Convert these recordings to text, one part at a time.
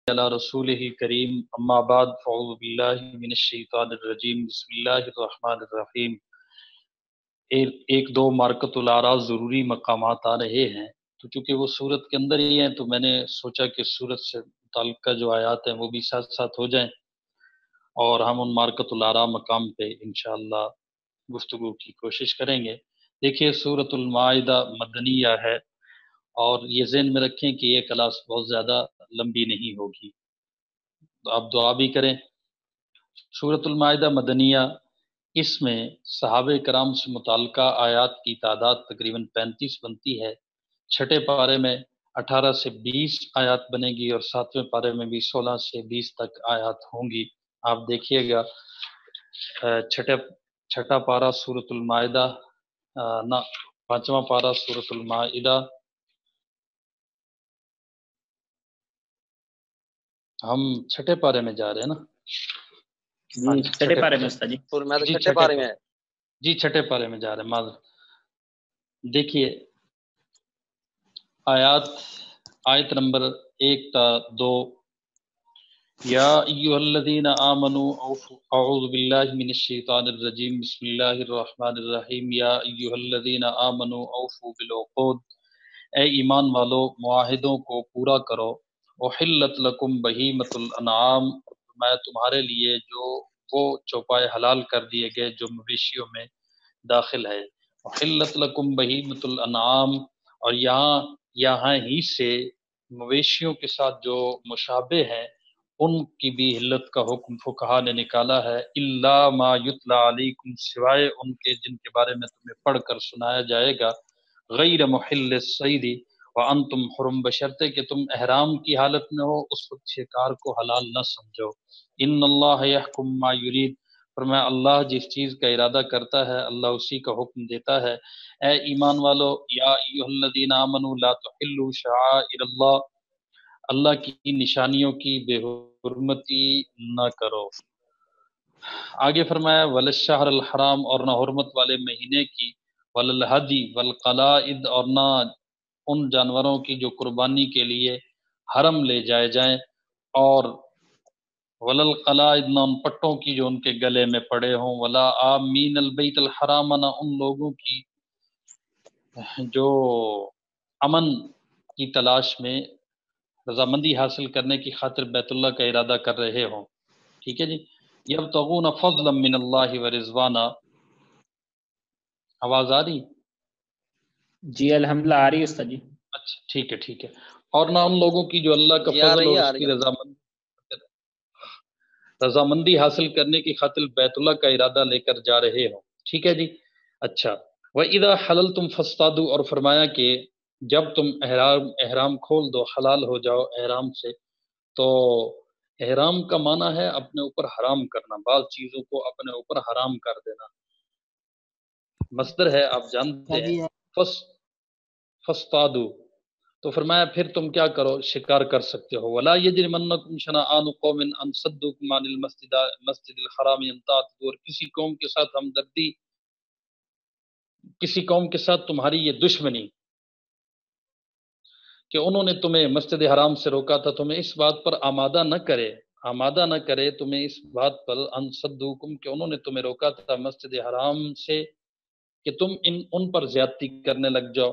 علی رسولہ کریم اما بعد فاعوذ باللہ من الشیطان الرجیم بسم اللہ الرحمن الرحیم۔ ایک دو مارکت الاعراض ضروری مقامات آ رہے ہیں، تو چونکہ وہ سورت کے اندر ہی ہیں تو میں نے سوچا کہ سورت سے متعلقہ جو آیات ہیں وہ بھی ساتھ ساتھ ہو جائیں، اور ہم ان مارکت الاعراض مقام پہ انشاءاللہ گفتگو کی کوشش کریں گے۔ دیکھیے سورت المائدہ مدنیہ ہے، اور یہ ذہن میں رکھیں کہ یہ کلاس بہت زیادہ لمبی نہیں ہوگی، تو آپ دعا بھی کریں۔ سورۃ المائدہ مدنیہ، اس میں صحابہ کرام سے متعلقہ آیات کی تعداد تقریباً 35 بنتی ہے۔ چھٹے پارے میں 18 سے 20 آیات بنے گی، اور ساتویں پارے میں بھی 16 سے 20 تک آیات ہوں گی۔ آپ دیکھیے گا چھٹا پارہ سورۃ المائدہ، نہ پانچواں پارہ سورۃ المائدہ، ہم چھٹے پارے میں جا رہے ہیں نا؟ ہاں جی چھٹے پارے میں استاد جی، جی چھٹے پارے میں، جی چھٹے پارے میں جا رہے ہیں معذرت۔ دیکھیے آیت نمبر 1 تا 2، یا ایھا الذین آمنوا اعوذ باللہ من الشیطان الرجیم بسم اللہ الرحمن الرحیم، یا ایھا الذین آمنوا اوفوا بالعقود، اے ایمان والو معاہدوں کو پورا کرو۔ احلت لکم بہیمۃ الانعام، میں تمہارے لیے جو وہ چوپائے حلال کر دیے گئے جو مویشیوں میں داخل ہے۔ احلت لکم بہیمۃ الانعام، اور یہاں ہی سے مویشیوں کے ساتھ جو مشابہ ہیں ان کی بھی حلت کا حکم فقہا نے نکالا ہے۔ الا ما یتلی علیکم، سوائے ان کے جن کے بارے میں تمہیں پڑھ کر سنایا جائے گا، غیر محل الصید وانتم حرم، بشرطے کہ تم احرام کی حالت میں ہو، اس وقت شکار کو حلال نہ سمجھو۔ ان اللہ یحکم ما یرید، فرمایا اللہ جس چیز کا ارادہ کرتا ہے اللہ اسی کا حکم دیتا ہے۔ اے ایمان والو، یا ایھا الذین آمنوا لا تحلوا شعائر اللہ، اللہ کی نشانیوں کی بے حرمتی نہ کرو۔ آگے فرمایا وللشہر الحرام، اور نہ حرمت والے مہینے کی، وللہدی والقلائد، اور نہ ان جانوروں کی جو قربانی کے لیے حرم لے جائے جائیں، اور وللقلائد، نہ ان پٹوں کی جو ان کے گلے میں پڑے ہوں، ولا آمین البیت الحرام، نہ ان لوگوں کی جو امن کی تلاش میں رضامندی حاصل کرنے کی خاطر بیت اللہ کا ارادہ کر رہے ہوں۔ ٹھیک ہے جی۔ یبتغون فضلا من اللہ ورضوانا، آواز آ رہی؟ جی الحمدللہ آ رہی ہے استاد جی۔ اچھا ٹھیک ہے۔ اور نہ ان لوگوں کی جو اللہ کا فضل اور اس کی رضامندی حاصل کرنے کی خاطر بیت اللہ کا ارادہ لے کر جا رہے ہوں۔ ٹھیک ہے جی۔ اچھا، وَإِذَا حَلَلْتُمْ فَاصْطَادُوا، اور فرمایا کہ جب تم احرام کھول دو، حلال ہو جاؤ احرام سے، تو احرام کا معنی ہے اپنے اوپر حرام کرنا، بعض چیزوں کو اپنے اوپر حرام کر دینا، مصدر ہے آپ جانتے ہیں فَاصْطَادُوا، تو فرمایا پھر تم کیا کرو، شکار کر سکتے ہو۔ وَلَا يَجْرِمَنَّكُمْ شَنَآنُ قَوْمٍ أَن صَدُّوكُمْ عَنِ المسجد الحرام أن تعتدوا، اور کسی قوم کے ساتھ ہمدردی، کسی قوم کے ساتھ تمہاری یہ دشمنی کہ انہوں نے تمہیں مسجد حرام سے روکا تھا، تمہیں اس بات پر آمادہ نہ کرے تمہیں اس بات پر ان صدوکم، کہ انہوں نے تمہیں روکا تھا مسجد حرام سے کہ تم ان پر زیادتی کرنے لگ جاؤ،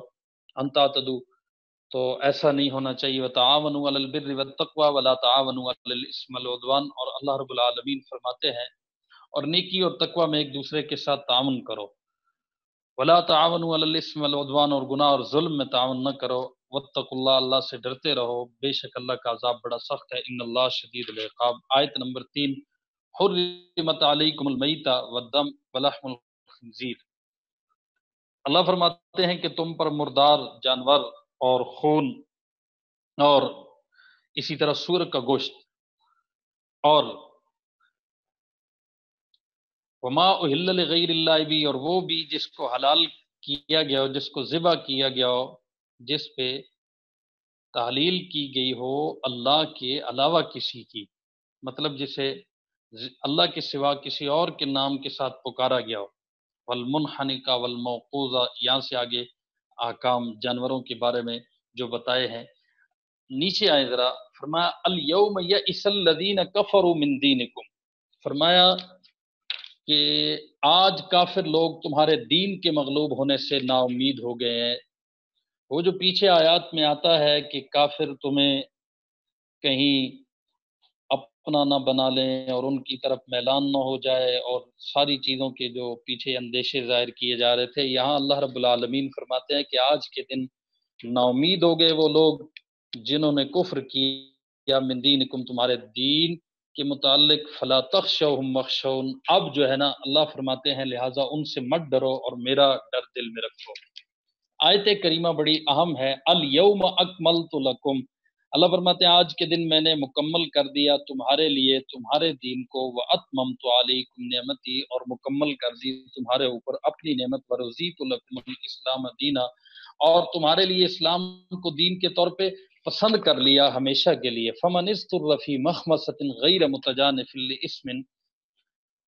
ان تعتدوا، تو ایسا نہیں ہونا چاہیے۔ وتعاونوا علی البر والتقوی ولا تعاونوا علی الاثم والعدوان، اور اللہ رب العالمین فرماتے ہیں اور نیکی اور تقوی میں ایک دوسرے کے ساتھ تعاون کرو، ولا تعاونوا علی الاثم والعدوان، اور گناہ اور ظلم میں تعاون نہ کرو، واتقوا اللہ، اللہ سے ڈرتے رہو، بے شک اللہ کا عذاب بڑا سخت ہے، ان اللہ شدید العقاب۔ آیت نمبر 3، حرمت علیکم المیتۃ والدم ولحم الخنزیر، اللہ فرماتے ہیں کہ تم پر مردار جانور اور خون اور اسی طرح سور کا گوشت، اور وما اہل لغیر اللہ بھی، اور وہ بھی جس کو حلال کیا گیا ہو، جس کو ذبح کیا گیا ہو، جس پہ تحلیل کی گئی ہو اللہ کے علاوہ کسی کی، مطلب جسے اللہ کے سوا کسی اور کے نام کے ساتھ پکارا گیا ہو، والمنحنقہ والموقوذہ، یہاں سے آگے احکام جانوروں کے بارے میں جو بتائے ہیں۔ نیچے آئے ذرا، فرمایا الیوم یئس الذین کفروا من دینکم، فرمایا کہ آج کافر لوگ تمہارے دین کے مغلوب ہونے سے نا امید ہو گئے ہیں۔ وہ جو پیچھے آیات میں آتا ہے کہ کافر تمہیں کہیں اپنا نہ بنا لیں اور ان کی طرف میلان نہ ہو جائے، اور ساری چیزوں کے جو پیچھے اندیشے ظاہر کیے جا رہے تھے، یہاں اللہ رب العالمین فرماتے ہیں کہ آج کے دن نا امید ہو گئے وہ لوگ جنہوں نے کفر کیا من دینکم، تمہارے دین کے متعلق، فلا تخشوہم واخشون، اب جو ہے نا اللہ فرماتے ہیں لہٰذا ان سے مت ڈرو اور میرا ڈر دل میں رکھو۔ آیت کریمہ بڑی اہم ہے، الیوم اکملت لکم، اللہ فرماتے ہیں آج کے دن میں نے مکمل کر دیا تمہارے لیے تمہارے دین کو، واتممت علیکم نعمتی، اور مکمل کر دی تمہارے اوپر اپنی نعمت، ورضیت لکم الاسلام دینا، اور تمہارے لیے اسلام کو دین کے طور پہ پسند کر لیا ہمیشہ کے لیے۔ فمن اضطر فی مخمصۃ غیر متجانف لإثم،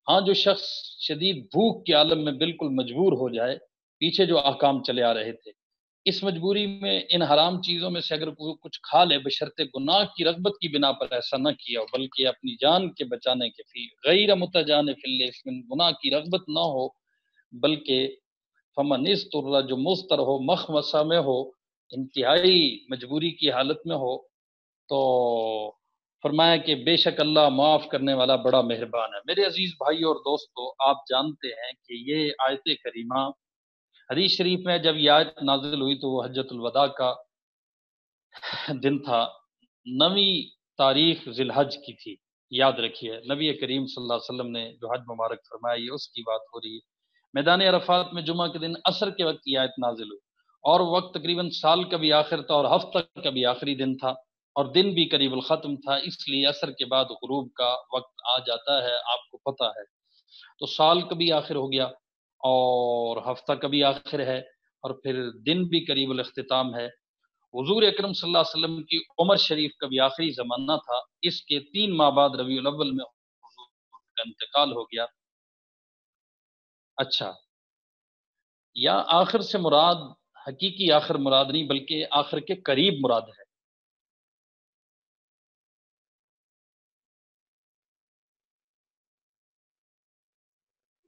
ہاں جو شخص شدید بھوک کے عالم میں بالکل مجبور ہو جائے، پیچھے جو احکام چلے آ رہے تھے، اس مجبوری میں ان حرام چیزوں میں سے اگر کوئی کچھ کھا لے بشرط گناہ کی رغبت کی بنا پر ایسا نہ کیا ہو، بلکہ اپنی جان کے بچانے کے فی غیر متجانف لإثم، گناہ کی رغبت نہ ہو بلکہ فمن اضطر، جو مضطر ہو، مخمصہ میں ہو، انتہائی مجبوری کی حالت میں ہو، تو فرمایا کہ بے شک اللہ معاف کرنے والا بڑا مہربان ہے۔ میرے عزیز بھائی اور دوستو، آپ جانتے ہیں کہ یہ آیت کریمہ حدیث شریف میں جب یہ آیت نازل ہوئی تو وہ حجۃ الوداع کا دن تھا، 9 تاریخ ذی الحج کی تھی۔ یاد رکھیے نبی کریم صلی اللہ علیہ وسلم نے جو حج مبارک فرمایا یہ اس کی بات ہو رہی ہے۔ میدان عرفات میں جمعہ کے دن عصر کے وقت یہ آیت نازل ہوئی، اور وقت تقریباً سال کا بھی آخر تھا اور ہفتہ کا بھی آخری دن تھا، اور دن بھی قریب الختم تھا، اس لیے عصر کے بعد غروب کا وقت آ جاتا ہے، آپ کو پتہ ہے۔ تو سال کا بھی آخر ہو گیا اور ہفتہ کا بھی آخر ہے، اور پھر دن بھی قریب الاختتام ہے۔ حضور اکرم صلی اللہ علیہ وسلم کی عمر شریف کا بھی آخری زمانہ تھا، اس کے 3 ماہ بعد ربیع الاول میں حضور کا انتقال ہو گیا۔ اچھا، یا آخر سے مراد حقیقی آخر مراد نہیں بلکہ آخر کے قریب مراد ہے۔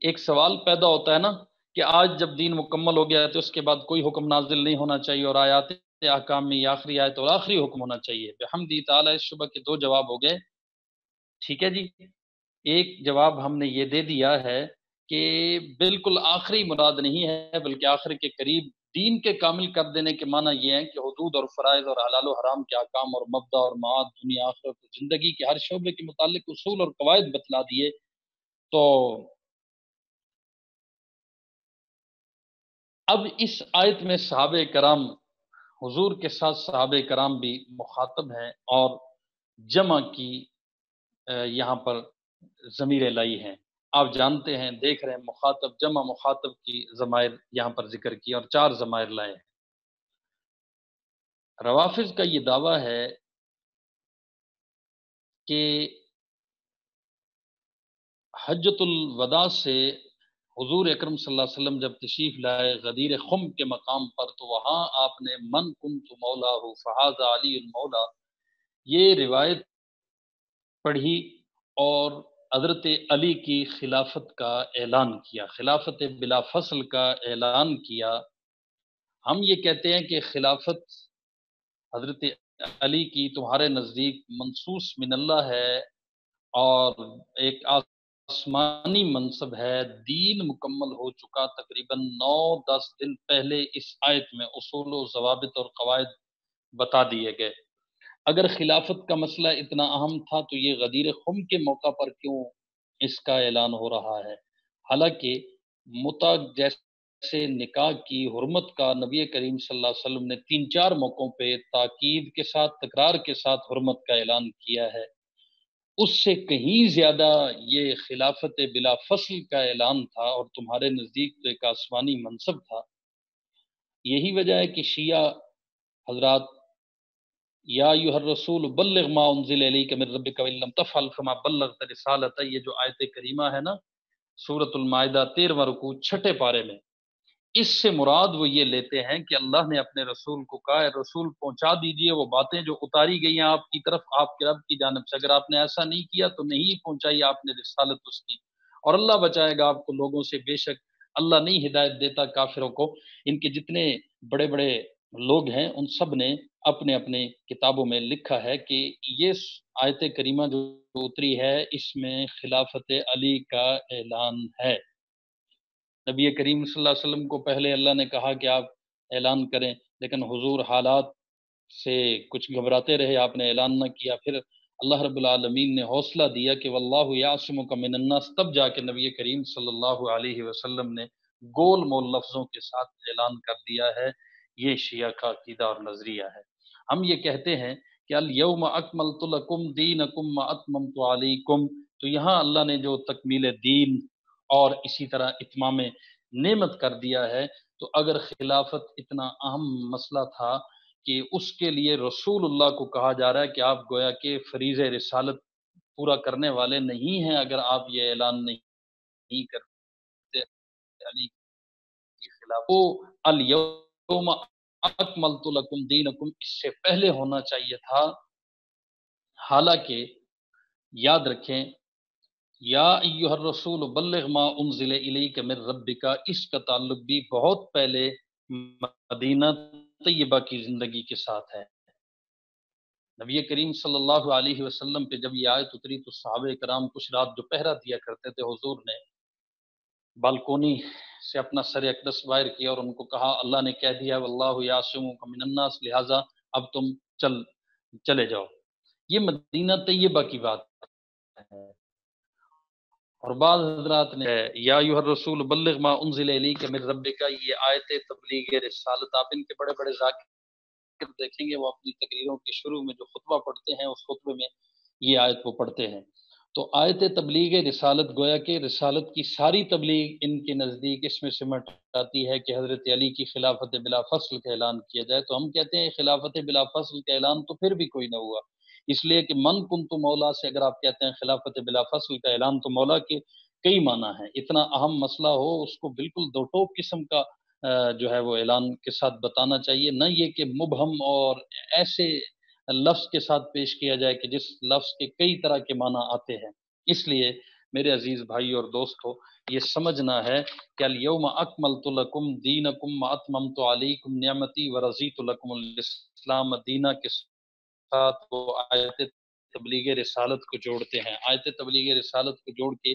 ایک سوال پیدا ہوتا ہے نا کہ آج جب دین مکمل ہو گیا ہے تو اس کے بعد کوئی حکم نازل نہیں ہونا چاہیے، اور آیات احکام میں یہ آخری آیت اور آخری حکم ہونا چاہیے۔ بحمدی تعالیٰ اس شبہ کے 2 جواب ہو گئے، ٹھیک ہے جی۔ ایک جواب ہم نے یہ دے دیا ہے کہ بالکل آخری مراد نہیں ہے بلکہ آخر کے قریب۔ دین کے کامل کر دینے کے معنی یہ ہے کہ حدود اور فرائض اور حلال و حرام کے احکام اور مبدا اور معاد، دنیا آخرت و زندگی کے ہر شعبے کے متعلق اصول اور قواعد بتلا دیے۔ تو اب اس آیت میں صحابہ کرام، حضور کے ساتھ صحابہ کرام بھی مخاطب ہیں، اور جمع کی یہاں پر ضمیریں لائی ہیں۔ آپ جانتے ہیں، دیکھ رہے ہیں، مخاطب جمع مخاطب کی ضمائر یہاں پر ذکر کی اور 4 ضمائر لائے ہیں۔ روافض کا یہ دعویٰ ہے کہ حجۃ الوداع سے حضور اکرم صلی اللہ علیہ وسلم جب تشریف لائے غدیر خم کے مقام پر، تو وہاں آپ نے من کنت مولاہ فہذا علی المولا یہ روایت پڑھی اور حضرت علی کی خلافت کا اعلان کیا، خلافت بلا فصل کا اعلان کیا۔ ہم یہ کہتے ہیں کہ خلافت حضرت علی کی تمہارے نزدیک منصوص من اللہ ہے اور ایک آسمانی منصب ہے، دین مکمل ہو چکا تقریباً 9-10 دن پہلے اس آیت میں اصول و ضوابط اور قواعد بتا دیے گئے۔ اگر خلافت کا مسئلہ اتنا اہم تھا تو یہ غدیر خم کے موقع پر کیوں اس کا اعلان ہو رہا ہے؟ حالانکہ متع جیسے نکاح کی حرمت کا نبی کریم صلی اللہ علیہ وسلم نے 3-4 موقعوں پہ تاکید کے ساتھ، تکرار کے ساتھ حرمت کا اعلان کیا ہے، اس سے کہیں زیادہ یہ خلافت بلا فصل کا اعلان تھا، اور تمہارے نزدیک تو ایک آسمانی منصب تھا۔ یہی وجہ ہے کہ شیعہ حضرات یا ایھا الرسول بلغ ما انزل الیک من ربک وان لم تفعل فما بلغت رسالتہ، یہ جو آیت کریمہ ہے نا سورۃ المائدہ 13واں رکوع 6 پارے میں، اس سے مراد وہ یہ لیتے ہیں کہ اللہ نے اپنے رسول کو کہا ہے رسول پہنچا دیجئے وہ باتیں جو اتاری گئی ہیں آپ کی طرف آپ کے رب کی جانب سے، اگر آپ نے ایسا نہیں کیا تو نہیں پہنچائی آپ نے رسالت اس کی، اور اللہ بچائے گا آپ کو لوگوں سے، بے شک اللہ نہیں ہدایت دیتا کافروں کو۔ ان کے جتنے بڑے بڑے لوگ ہیں ان سب نے اپنے اپنے کتابوں میں لکھا ہے کہ یہ آیت کریمہ جو اتری ہے اس میں خلافت علی کا اعلان ہے۔ نبی کریم صلی اللہ علیہ وسلم کو پہلے اللہ نے کہا کہ آپ اعلان کریں، لیکن حضور حالات سے کچھ گھبراتے رہے، آپ نے اعلان نہ کیا۔ پھر اللہ رب العالمین نے حوصلہ دیا کہ واللہ یعصمک من الناس، تب جا کے نبی کریم صلی اللہ علیہ وسلم نے گول مول لفظوں کے ساتھ اعلان کر دیا ہے۔ یہ شیعہ کا عقیدہ اور نظریہ ہے۔ ہم یہ کہتے ہیں کہ الیوم اکملت لکم دینکم واتممت علیکم، تو یہاں اللہ نے جو تکمیل دین اور اسی طرح اتمام نعمت کر دیا ہے، تو اگر خلافت اتنا اہم مسئلہ تھا کہ اس کے لیے رسول اللہ کو کہا جا رہا ہے کہ آپ گویا کہ فریض رسالت پورا کرنے والے نہیں ہیں اگر آپ یہ اعلان نہیں کرتے علی کی خلاف، وہ الیوم اکملت لکم دینکم اس سے پہلے ہونا چاہیے تھا۔ حالانکہ یاد رکھیں یا ایھا الرسول بلغ ما انزل الیک من ربک، اس کا تعلق بھی بہت پہلے مدینہ طیبہ کی زندگی کے ساتھ ہے۔ نبی کریم صلی اللہ علیہ وسلم پہ جب یہ آیت اتری تو صحابہ کرام کچھ رات جو پہرا دیا کرتے تھے، حضور نے بالکونی سے اپنا سر اقدس باہر کیا اور ان کو کہا اللہ نے کہہ دیا واللہ یعصمک من الناس، لہٰذا اب تم چلے جاؤ۔ یہ مدینہ طیبہ کی بات ہے۔ اور بعض حضرات نے یا ایھا الرسول بلغ ما انزل الیک من ربک، یہ آیت تبلیغ رسالت، آپ ان کے بڑے بڑے ذاکر دیکھیں گے وہ اپنی تقریروں کے شروع میں جو خطبہ پڑھتے ہیں اس خطبے میں یہ آیت وہ پڑھتے ہیں۔ تو آیت تبلیغ رسالت گویا کہ رسالت کی ساری تبلیغ ان کے نزدیک اس میں سمٹ آتی ہے کہ حضرت علی کی خلافت بلا فصل کا اعلان کیا جائے۔ تو ہم کہتے ہیں خلافت بلا فصل کا اعلان تو پھر بھی کوئی نہ ہوا، اس لیے کہ من کنت مولا سے اگر آپ کہتے ہیں خلافت بلا فصل کا اعلان، تو مولا کے کئی معنی ہیں۔ اتنا اہم مسئلہ ہو اس کو بالکل دو ٹوک قسم کا جو ہے وہ اعلان کے ساتھ بتانا چاہیے، نہ یہ کہ مبہم اور ایسے لفظ کے ساتھ پیش کیا جائے کہ جس لفظ کے کئی طرح کے معنی آتے ہیں۔ اس لیے میرے عزیز بھائی اور دوستو، یہ سمجھنا ہے کہ الیوم اکملت لکم دینکم واتممت علیکم نعمتی ورضیت لکم الاسلام دینا کے ساتھ وہ آیت تبلیغ رسالت کو جوڑتے ہیں۔ آیت تبلیغ رسالت کو جوڑ کے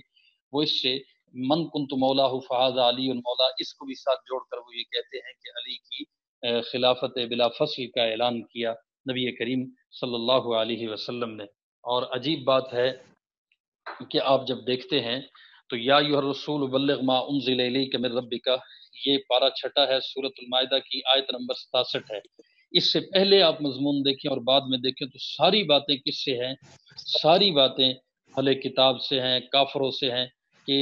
وہ اس سے من کنت مولا فہذا علی المولا، اس کو بھی ساتھ جوڑ کر وہ یہ کہتے ہیں کہ علی کی خلافت بلا فصل کا اعلان کیا نبی کریم صلی اللہ علیہ وسلم نے۔ اور عجیب بات ہے کہ آپ جب دیکھتے ہیں تو یا ایھا الرسول بلغ ما انزل الیک من ربک، یہ پارہ چھٹا ہے سورۃ المائدہ کی آیت نمبر 67 ہے۔ اس سے پہلے آپ مضمون دیکھیں اور بعد میں دیکھیں تو ساری باتیں کس سے ہیں؟ ساری باتیں اہل کتاب سے ہیں، کافروں سے ہیں، کہ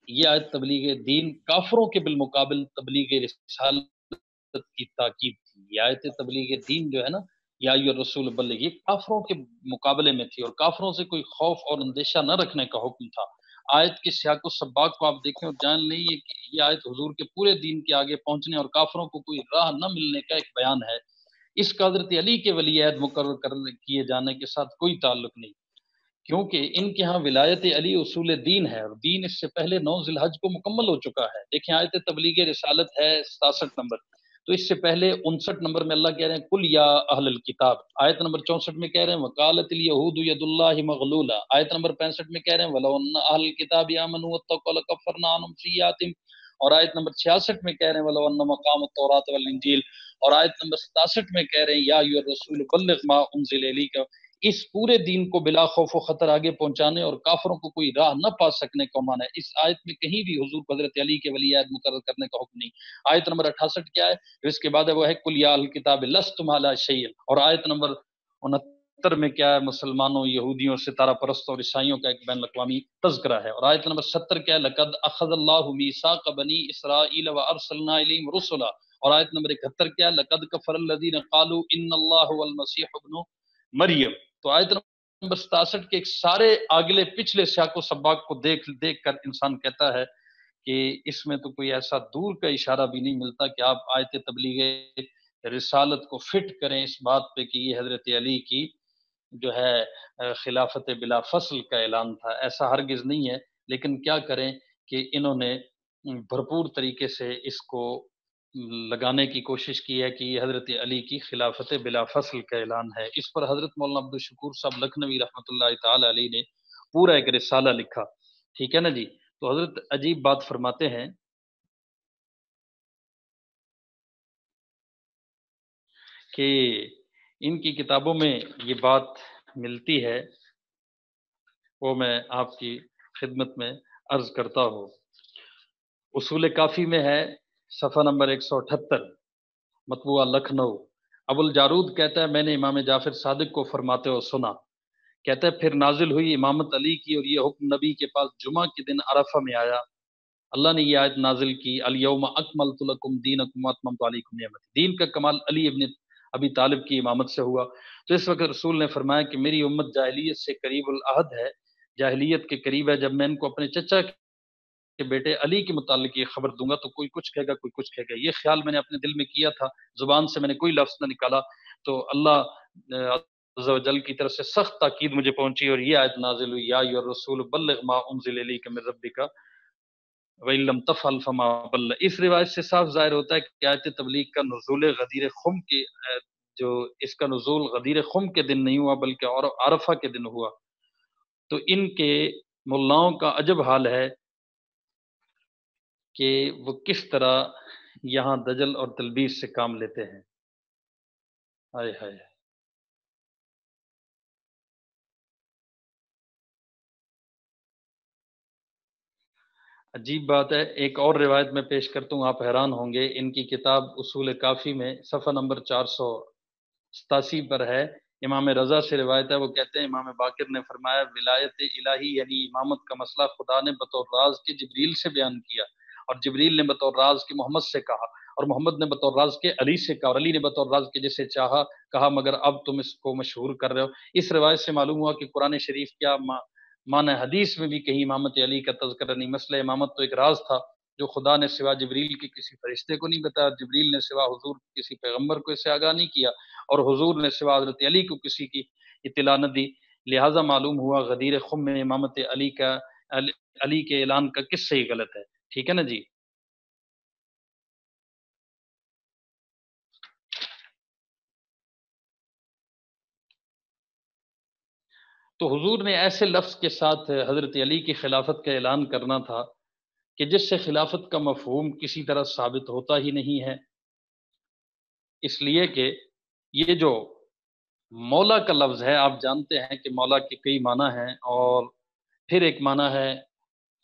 یہ آیت تبلیغ دین کافروں کے بالمقابل تبلیغ رسالت کی تاکید تھی۔ یہ آیت تبلیغ دین جو ہے نا یا ایھا الرسول بلغ، یہ کافروں کے مقابلے میں تھی اور کافروں سے کوئی خوف اور اندیشہ نہ رکھنے کا حکم تھا۔ آیت کے سیاق و سباق کو آپ دیکھیں اور جان لیں کہ یہ آیت حضور کے پورے دین کے آگے پہنچنے اور کافروں کو کوئی راہ نہ ملنے کا ایک بیان ہے۔ اس کا حضرت علی کے ولی عہد مقرر کیے جانے کے ساتھ کوئی تعلق نہیں، کیونکہ ان کے ہاں ولایت علی اصول دین ہے اور دین اس سے پہلے 9 ذی الحج کو مکمل ہو چکا ہے۔ دیکھیں آیت تبلیغ رسالت ہے 67 نمبر، تو اس سے پہلے 59 نمبر میں اللہ کہہ رہے ہیں کل یا اہل الکتاب، آیت نمبر 64 میں کہہ رہے ہیں وقالت الیہود ید اللہ مغلولہ، آیت نمبر 65 میں کہہ رہے ہیں ولو ان اہل الکتاب آمنوا واتقوا لکفرنا عنہم سیئاتہم، اور آیت نمبر 66 میں کہہ رہے ہیں ولو ان مقام التوراۃ والانجیل، اور آیت نمبر 67 میں کہہ رہے ہیں یا ایھا الرسول بلغ ما انزل الیک۔ اس پورے دین کو بلا خوف و خطر آگے پہنچانے اور کافروں کو کوئی راہ نہ پا سکنے کا معنی ہے۔ اس آیت میں کہیں بھی حضور کو حضرت علی کے ولی عہد مقرر کرنے کا حکم نہیں۔ آیت نمبر 68 کیا ہے؟ اس کے بعد وہ ہے کل یا اہل الکتاب لستم علی شیء، اور آیت نمبر 69 میں کیا ہے؟ مسلمانوں، یہودیوں، ستارہ پرستوں اور عیسائیوں کا ایک بین الاقوامی تذکرہ ہے۔ اور آیت نمبر 70 کیا ہے؟ لقد اخذ اللہ میثاق بنی اسرائیل وارسلنا الیہم رسلا، اور آیت نمبر 71 کیا ہے؟ لقد کفر الذین قالوا ان اللہ هو المسیح ابن مریم۔ تو آیت نمبر 67 کے سارے اگلے پچھلے سیاق و سباق کو دیکھ کر انسان کہتا ہے کہ اس میں تو کوئی ایسا دور کا اشارہ بھی نہیں ملتا کہ آپ آیت تبلیغ رسالت کو فٹ کریں اس بات پہ کہ یہ حضرت علی کی جو ہے خلافت بلا فصل کا اعلان تھا، ایسا ہرگز نہیں ہے۔ لیکن کیا کریں کہ انہوں نے بھرپور طریقے سے اس کو لگانے کی کوشش کی ہے کہ یہ حضرت علی کی خلافت بلا فصل کا اعلان ہے۔ اس پر حضرت مولانا عبدالشکور صاحب لکھنوی رحمۃ اللہ تعالی علیہ نے پورا ایک رسالہ لکھا، ٹھیک ہے نا جی۔ تو حضرت عجیب بات فرماتے ہیں کہ ان کی کتابوں میں یہ بات ملتی ہے، وہ میں آپ کی خدمت میں عرض کرتا ہوں۔ اصول کافی میں ہے صفحہ نمبر 178، مطبوعہ لکھنؤ۔ ابو الجارود کہتا ہے میں نے امام جعفر صادق کو فرماتے ہوئے سنا، کہتا ہے پھر نازل ہوئی امامت علی کی اور یہ حکم نبی کے پاس جمعہ کے دن عرفہ میں آیا۔ اللہ نے یہ آیت نازل کی الیوم اکملت لکم دینکم واتممت علیکم نعمتی، دین کا کمال علی ابن ابی طالب کی امامت سے ہوا۔ تو اس وقت رسول نے فرمایا کہ میری امت جاہلیت سے قریب العہد ہے، جاہلیت کے قریب ہے، جب میں ان کو اپنے چچا کہ بیٹے علی کے متعلق یہ خبر دوں گا تو کوئی کچھ کہے گا کوئی کچھ کہے گا۔ یہ خیال میں نے اپنے دل میں کیا تھا، زبان سے میں نے کوئی لفظ نہ نکالا، تو اللہ عز و جل کی طرف سے سخت تاکید مجھے پہنچی اور یہ آیت نازل ہوئی یا ایھا الرسول بلغ ما انزل الیک من ربک وَإِن لَّمْ تَفْعَلْ فَمَا بَلَّغْتَ۔ اس روایت سے صاف ظاہر ہوتا ہے کہ آیت تبلیغ کا نزول غدیر خم کے جو اس کا نزول غدیر خم کے دن نہیں ہوا بلکہ اور عرفہ کے دن ہوا۔ تو ان کے ملاؤں کا عجب حال ہے کہ وہ کس طرح یہاں دجل اور تلبیس سے کام لیتے ہیں۔ ہائے ہائے، عجیب بات ہے۔ ایک اور روایت میں پیش کرتا ہوں، آپ حیران ہوں گے۔ ان کی کتاب اصول کافی میں صفحہ نمبر 487 پر ہے، امام رضا سے روایت ہے، وہ کہتے ہیں امام باقر نے فرمایا ولایت الہی یعنی امامت کا مسئلہ خدا نے بطور راز کے جبریل سے بیان کیا، اور جبریل نے بطور راز کے محمد سے کہا، اور محمد نے بطور راز کے علی سے کہا، اور علی نے بطور راز کے جسے چاہا کہا، مگر اب تم اس کو مشہور کر رہے ہو۔ اس روایت سے معلوم ہوا کہ قرآن شریف کیا معنی حدیث میں بھی کہیں امامت علی کا تذکرہ نہیں۔ مسئلہ امامت تو ایک راز تھا جو خدا نے سوا جبریل کی کسی فرشتے کو نہیں بتایا، جبریل نے سوا حضور کسی پیغمبر کو اسے آگاہ نہیں کیا، اور حضور نے سوا حضرت علی کو کسی کی اطلاع نہ دی۔ لہٰذا معلوم ہوا غدیر خم میں امامت علی کے اعلان کا کس سے ہی غلط ہے، ٹھیک ہے نا جی۔ تو حضور نے ایسے لفظ کے ساتھ حضرت علی کی خلافت کا اعلان کرنا تھا کہ جس سے خلافت کا مفہوم کسی طرح ثابت ہوتا ہی نہیں ہے، اس لیے کہ یہ جو مولا کا لفظ ہے، آپ جانتے ہیں کہ مولا کے کئی معنی ہیں، اور پھر ایک معنی ہے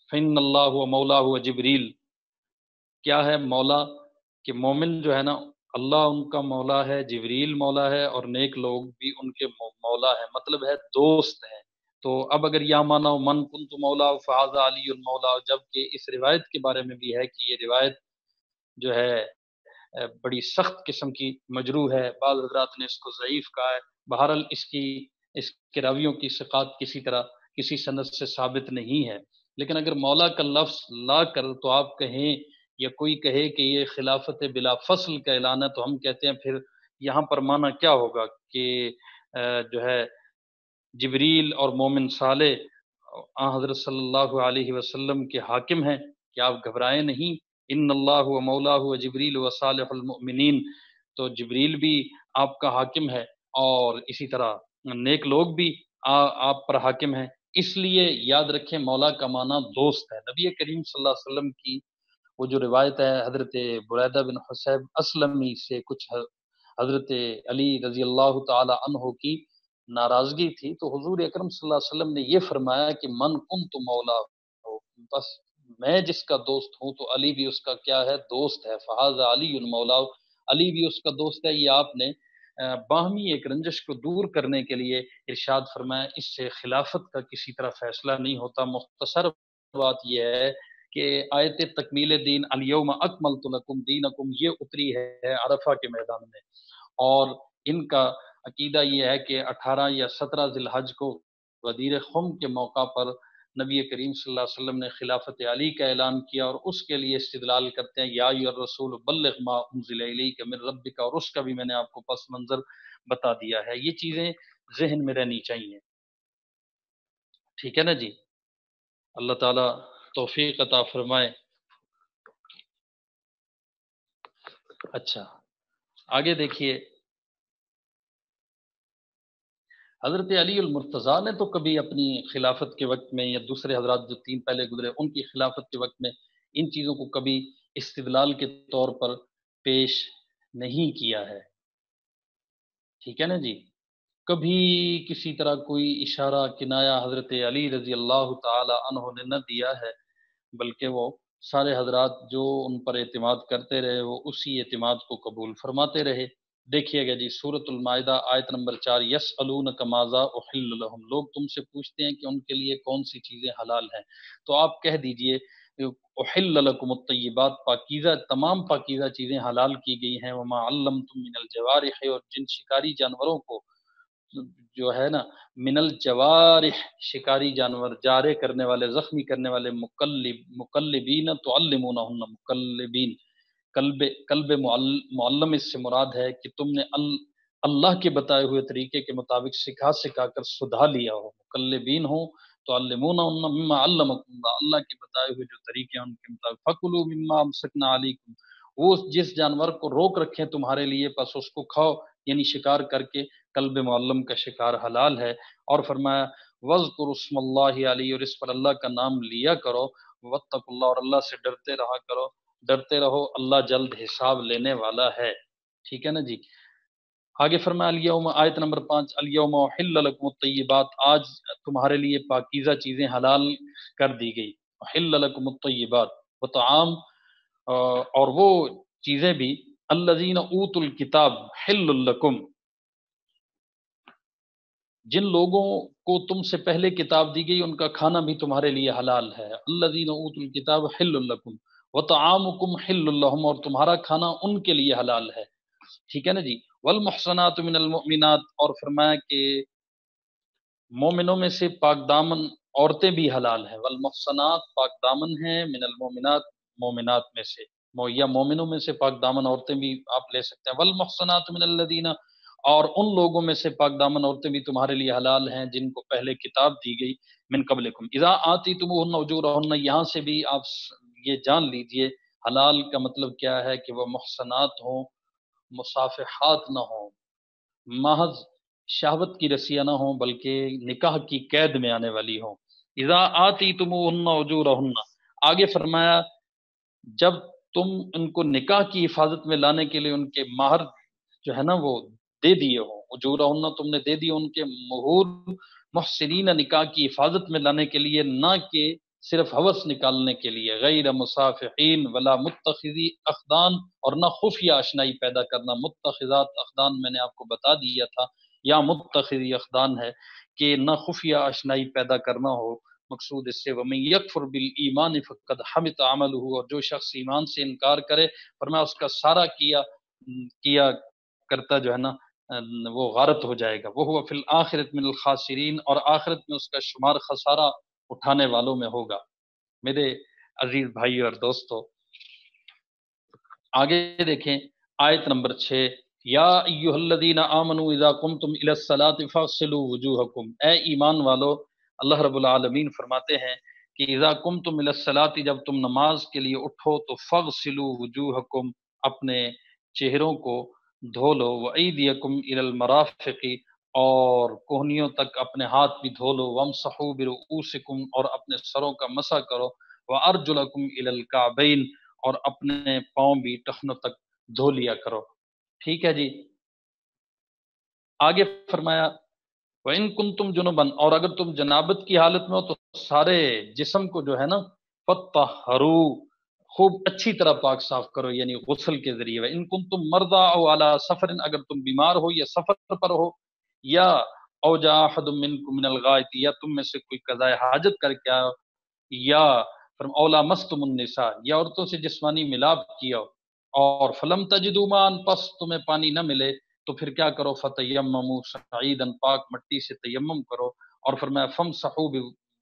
فَإِنَّ اللَّهُ وَمَوْلَاهُ وَجِبْرِيلُ۔ کیا ہے مولا؟ کہ مومن جو ہے نا، اللہ ان کا مولا ہے، جبریل مولا ہے، اور نیک لوگ بھی ان کے مولا ہے، مطلب ہے دوست ہیں۔ تو اب اگر یہ مانا من کنت مولا فہذا علی المولا، جبکہ اس روایت کے بارے میں بھی ہے کہ یہ روایت جو ہے بڑی سخت قسم کی مجروح ہے، بعض حضرات نے اس کو ضعیف کہا ہے۔ بہرحال اس کے راویوں کی ثقات کسی طرح کسی سند سے ثابت نہیں ہے۔ لیکن اگر مولا کا لفظ لا کر تو آپ کہیں یا کوئی کہے کہ یہ خلافت بلا فصل کا اعلان ہے، تو ہم کہتے ہیں پھر یہاں پر معنی کیا ہوگا کہ جو ہے جبریل اور مومن صالح حضرت صلی اللہ علیہ وسلم کے حاکم ہیں، کہ آپ گھبرائیں نہیں۔ ان اللہ و مولا و جبریل و صالح المؤمنین، تو جبریل بھی آپ کا حاکم ہے، اور اسی طرح نیک لوگ بھی آپ پر حاکم ہیں۔ اس لیے یاد رکھیں مولا کا معنی دوست ہے۔ نبی کریم صلی اللہ علیہ وسلم کی وہ جو روایت ہے حضرت بریدہ بن حسیب اسلمی سے، کچھ حضرت علی رضی اللہ تعالی عنہ کی ناراضگی تھی، تو حضور اکرم صلی اللہ علیہ وسلم نے یہ فرمایا کہ من کنت مولا ہو، بس میں جس کا دوست ہوں تو علی بھی اس کا کیا ہے؟ دوست ہے۔ فہذا علی مولا، علی بھی اس کا دوست ہے۔ یہ آپ نے باہمی ایک رنجش کو دور کرنے کے لیے ارشاد فرمایا، اس سے خلافت کا کسی طرح فیصلہ نہیں ہوتا۔ مختصر بات یہ ہے کہ آیت تکمیل دین الیوم اکملت لکم دینکم یہ اتری ہے عرفہ کے میدان میں، اور ان کا عقیدہ یہ ہے کہ 18 یا 17 ذی الحج کو غدیر خم کے موقع پر نبی کریم صلی اللہ علیہ وسلم نے خلافت علی کا اعلان کیا اور اس کے لیے استدلال کرتے ہیں یا ایھا الرسول بلغ ما انزل الیک من ربک، اور اس کا بھی میں نے آپ کو پس منظر بتا دیا ہے۔ یہ چیزیں ذہن میں رہنی چاہیے، ٹھیک ہے نا جی۔ اللہ تعالیٰ توفیق عطا فرمائے۔ اچھا آگے دیکھیے، حضرت علی المرتضیٰ نے تو کبھی اپنی خلافت کے وقت میں یا دوسرے حضرات جو 3 پہلے گزرے ان کی خلافت کے وقت میں ان چیزوں کو کبھی استدلال کے طور پر پیش نہیں کیا ہے، ٹھیک ہے نا جی۔ کبھی کسی طرح کوئی اشارہ کنایا حضرت علی رضی اللہ تعالی عنہ نے نہ دیا ہے، بلکہ وہ سارے حضرات جو ان پر اعتماد کرتے رہے وہ اسی اعتماد کو قبول فرماتے رہے۔ دیکھیے گا جی سورۃ المائدہ آیت نمبر 4، یسألونک ماذا احل لہم، لوگ تم سے پوچھتے ہیں کہ ان کے لیے کون سی چیزیں حلال ہیں، تو آپ کہہ دیجئے احل لکم الطیبات، پاکیزہ تمام پاکیزہ چیزیں حلال کی گئی ہیں، وما علمتم من الجوارح، اور جن شکاری جانوروں کو جو ہے نا من الجوارح شکاری جانور جارے کرنے والے زخمی کرنے والے مقلبین تعلمونہن، مقلبین کلب معلم اس سے مراد ہے کہ تم نے اللہ کے بتائے ہوئے طریقے کے مطابق سکھا سکھا کر سدھا لیا ہو، مقلبین ہو تعلمونہن مما علمکم اللہ، اللہ کے بتائے ہوئے جو طریقے ہیں ان کے مطابق، فکلوا مما امسکنا علیکم، وہ جس جانور کو روک رکھیں تمہارے لیے پس اس کو کھاؤ، یعنی شکار کر کے کلب معلم کا شکار حلال ہے۔ اور فرمایا وَاذْكُرُوا اسْمَ اللَّهِ عَلَيْهِ، اور اس پر اللہ کا نام لیا کرو، وَاتَّقُوا اللَّهَ، اور اللہ سے ڈرتے رہا کرو، ڈرتے رہو، اللہ جلد حساب لینے والا ہے، ٹھیک ہے نا جی۔ آگے فرمایا الیوم، آیت نمبر 5، الیوم احل لکم الطیبات، آج تمہارے لیے پاکیزہ چیزیں حلال کر دی گئی، احل لکم الطیبات، وطعام اور وہ چیزیں بھی الذین اوتوا الکتاب حل لکم، جن لوگوں کو تم سے پہلے کتاب دی گئی ان کا کھانا بھی تمہارے لیے حلال ہے، الذین اوتوا الکتاب حل لکم وطعامکم حل لہم، اور تمہارا کھانا ان کے لیے حلال ہے، ٹھیک ہے نا جی۔ والمحصنات من المؤمنات، اور فرمایا کہ مومنوں میں سے پاک دامن عورتیں بھی حلال ہیں، والمحصنات پاک دامن ہیں، من المؤمنات مومنات میں سے، یا مومنوں میں سے پاک دامن عورتیں بھی آپ لے سکتے ہیں، والمحصنات من الذین، اور ان لوگوں میں سے پاک دامن عورتیں بھی تمہارے لیے حلال ہیں جن کو پہلے کتاب دی گئی، من قبلکم اذا آتیتموہن اجورہن، یہاں سے بھی آپ یہ جان لیجئے حلال کا مطلب کیا ہے کہ وہ محصنات ہوں، مصافحات نہ ہوں، محض شہوت کی رسیاں نہ ہوں بلکہ نکاح کی قید میں آنے والی ہوں۔ اذا آتیتموہن اجورہن، آگے فرمایا جب تم ان کو نکاح کی حفاظت میں لانے کے لیے ان کے مہر جو ہے نا وہ دے دیے ہوں، اجورہن تم نے دے دی ان کے مہور، محسنین نکاح کی حفاظت میں لانے کے لیے، نہ کہ صرف حوث نکالنے کے لیے، غیر مصافحین ولا متخذی اخدان، اور نہ خفیہ اشنائی پیدا کرنا، متخذات اخدان میں نے آپ کو بتا دیا تھا، یا متخذی اخدان ہے کہ نہ خفیہ اشنائی پیدا کرنا ہو، مقصود اس سے وَمَن يَكْفُرْ بِالْإِيمَانِ فَقَدْ حَبِطَ عَمَلُهُ، اور جو شخص ایمان سے انکار کرے فرمایا اس کا سارا کیا کرتا جو ہے نا وہ غارت ہو جائے گا، وَهُوَ فِي الْآخِرَةِ مِنَ الْخَاسِرِينَ، اور آخرت میں اس کا شمار خسارہ اٹھانے والوں میں ہوگا۔ میرے عزیز بھائی اور دوستو آگے دیکھیں آیت نمبر 6، یا ایھا الذین آمنوا اذا قمتم الی الصلاۃ فاغسلوا وجوہکم، اے ایمان والو، اللہ رب العالمین فرماتے ہیں کہ اذا قمتم الی الصلاۃ، جب تم نماز کے لیے اٹھو تو فاغسلوا وجوہکم، اپنے چہروں کو دھو لو، وایدیکم الی المرافق، اور کوہنیوں تک اپنے ہاتھ بھی دھو لو، وامسحوا برؤوسکم، اور اپنے سروں کا مسح کرو، وارجلکم الی الکعبین، اور اپنے پاؤں بھی ٹخنوں تک دھو لیا کرو، ٹھیک ہے جی۔ آگے فرمایا وَإِن كُنتُمْ جُنُبًا، اور اگر تم جنابت کی حالت میں ہو تو سارے جسم کو جو ہے نا فَطَّهَّرُوا، خوب اچھی طرح پاک صاف کرو، یعنی غسل کے ذریعے، وَإِن كُنتُمْ مَرْضَىٰ أَوْ عَلَىٰ سَفَرٍ، اگر تم بیمار ہو یا سفر پر ہو، یا أَوْ جَاءَ أَحَدٌ مِّنكُم مِّنَ الْغَائِطِ، یا تم میں سے کوئی قضاء حاجت کر کے آئے، یا أَوْ لَامَسْتُمُ النِّسَاء، یا عورتوں سے جسمانی ملاپ کیا ہو، اور فَلَمْ تَجِدُوا مَاءً، پس تمہیں پانی نہ ملے تو پھر کیا کرو، فَتَيَمَّمُوا صَعِيدًا، پاک مٹی سے تیمم کرو، اور فرمایا فَامْسَحُوا